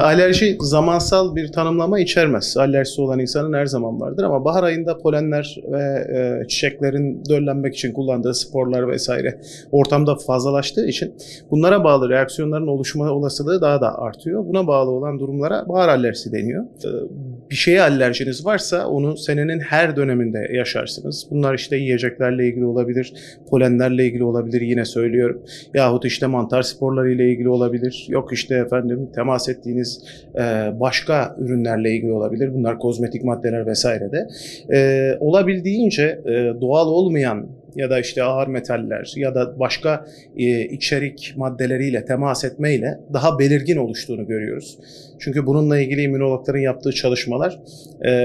Alerji zamansal bir tanımlama içermez. Alerjisi olan insanın her zaman vardır ama bahar ayında polenler ve çiçeklerin döllenmek için kullandığı sporlar vesaire ortamda fazlalaştığı için bunlara bağlı reaksiyonların oluşma olasılığı daha da artıyor. Buna bağlı olan durumlara bahar alerjisi deniyor. Bir şeye alerjiniz varsa onu senenin her döneminde yaşarsınız. Bunlar işte yiyeceklerle ilgili olabilir, polenlerle ilgili olabilir yine söylüyorum. Yahut işte mantar sporlarıyla ilgili olabilir. Yok işte efendim temas ettiğiniz başka ürünlerle ilgili olabilir. Bunlar kozmetik maddeler vesaire de. Olabildiğince doğal olmayan ya da işte ağır metaller ya da başka içerik maddeleriyle temas etmeyle daha belirgin oluştuğunu görüyoruz. Çünkü bununla ilgili immünologların yaptığı çalışmalar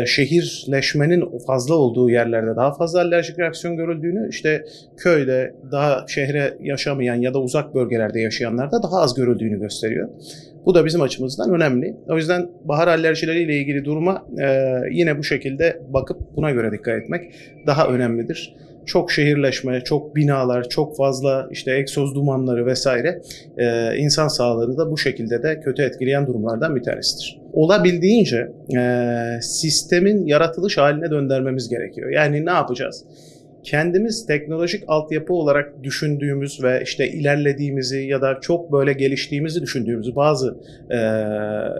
şehirleşmenin fazla olduğu yerlerde daha fazla alerjik reaksiyon görüldüğünü, işte köyde daha şehre yaşamayan ya da uzak bölgelerde yaşayanlarda daha az görüldüğünü gösteriyor. Bu da bizim açımızdan önemli. O yüzden bahar alerjileriyle ilgili duruma yine bu şekilde bakıp buna göre dikkat etmek daha önemlidir. Çok şehirleşme, çok binalar, çok fazla işte egzoz dumanları vesaire insan sağlığını da bu şekilde de kötü etkileyen durumlardan bir tanesidir. Olabildiğince sistemin yaratılış haline döndürmemiz gerekiyor. Yani ne yapacağız? Kendimiz teknolojik altyapı olarak düşündüğümüz ve işte ilerlediğimizi ya da çok böyle geliştiğimizi düşündüğümüz bazı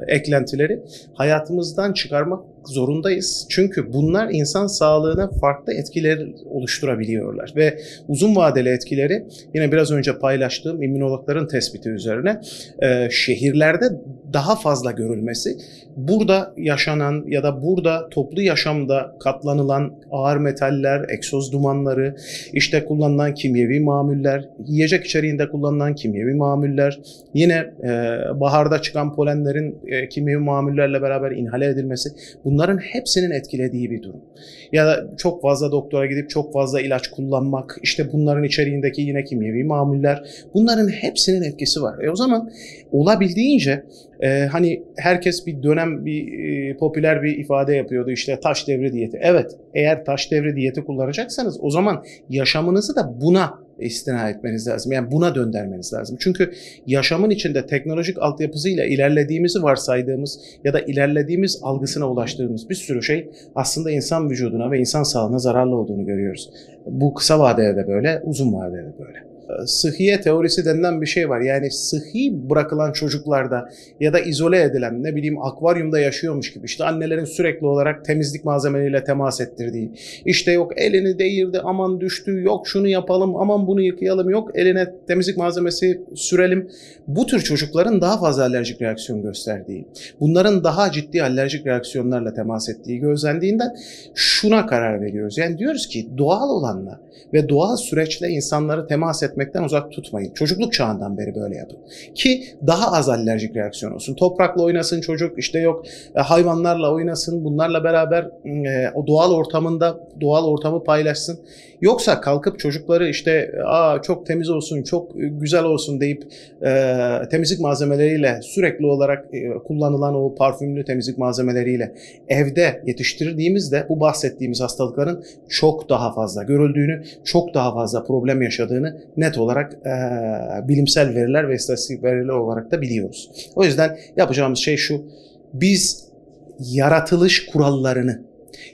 eklentileri hayatımızdan çıkarmak zorundayız. Çünkü bunlar insan sağlığına farklı etkiler oluşturabiliyorlar ve uzun vadeli etkileri yine biraz önce paylaştığım immünologların tespiti üzerine şehirlerde daha fazla görülmesi, burada yaşanan ya da burada toplu yaşamda katlanılan ağır metaller, egzoz dumanları, işte kullanılan kimyevi mamuller, yiyecek içeriğinde kullanılan kimyevi mamuller, yine baharda çıkan polenlerin kimyevi mamullerle beraber inhale edilmesi, bunların hepsinin etkilediği bir durum. Ya da çok fazla doktora gidip çok fazla ilaç kullanmak, işte bunların içeriğindeki yine kimyevi mamuller, bunların hepsinin etkisi var. O zaman olabildiğince hani herkes bir dönem popüler bir ifade yapıyordu, işte taş devri diyeti. Evet, eğer taş devri diyeti kullanacaksanız o zaman yaşamınızı da buna istina etmeniz lazım. Yani buna döndürmeniz lazım. Çünkü yaşamın içinde teknolojik altyapısıyla ilerlediğimizi varsaydığımız ya da ilerlediğimiz algısına ulaştığımız bir sürü şey aslında insan vücuduna ve insan sağlığına zararlı olduğunu görüyoruz. Bu kısa vadede de böyle, uzun vadede de böyle. Sıhhiye teorisi denilen bir şey var. Yani sıhhi bırakılan çocuklarda ya da izole edilen, ne bileyim akvaryumda yaşıyormuş gibi, işte annelerin sürekli olarak temizlik malzemeleriyle temas ettirdiği, işte yok elini değirdi, aman düştü, yok şunu yapalım, aman bunu yıkayalım, yok eline temizlik malzemesi sürelim. Bu tür çocukların daha fazla alerjik reaksiyon gösterdiği, bunların daha ciddi alerjik reaksiyonlarla temas ettiği gözlendiğinden şuna karar veriyoruz. Yani diyoruz ki doğal olanla ve doğal süreçle insanları temas etmekten uzak tutmayın. Çocukluk çağından beri böyle yapın. Ki daha az alerjik reaksiyon olsun. Toprakla oynasın çocuk, işte yok hayvanlarla oynasın, bunlarla beraber o doğal ortamı paylaşsın. Yoksa kalkıp çocukları işte çok temiz olsun, çok güzel olsun deyip temizlik malzemeleriyle sürekli olarak kullanılan o parfümlü temizlik malzemeleriyle evde yetiştirdiğimizde bu bahsettiğimiz hastalıkların çok daha fazla görüldüğünü, çok daha fazla problem yaşadığını net olarak bilimsel veriler ve istatistik veriler olarak da biliyoruz. O yüzden yapacağımız şey şu: biz yaratılış kurallarını,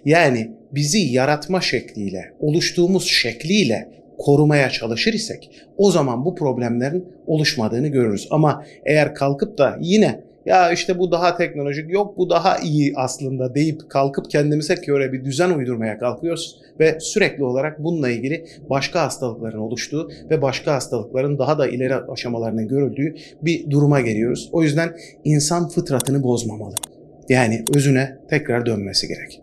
yani bizi yaratma şekliyle, oluştuğumuz şekliyle korumaya çalışır isek o zaman bu problemlerin oluşmadığını görürüz. Ama eğer kalkıp da yine ya işte bu daha teknolojik, yok bu daha iyi aslında deyip kalkıp kendimize göre bir düzen uydurmaya kalkıyoruz ve sürekli olarak bununla ilgili başka hastalıkların oluştuğu ve başka hastalıkların daha da ileri aşamalarının görüldüğü bir duruma geliyoruz. O yüzden insan fıtratını bozmamalı. Yani özüne tekrar dönmesi gerek.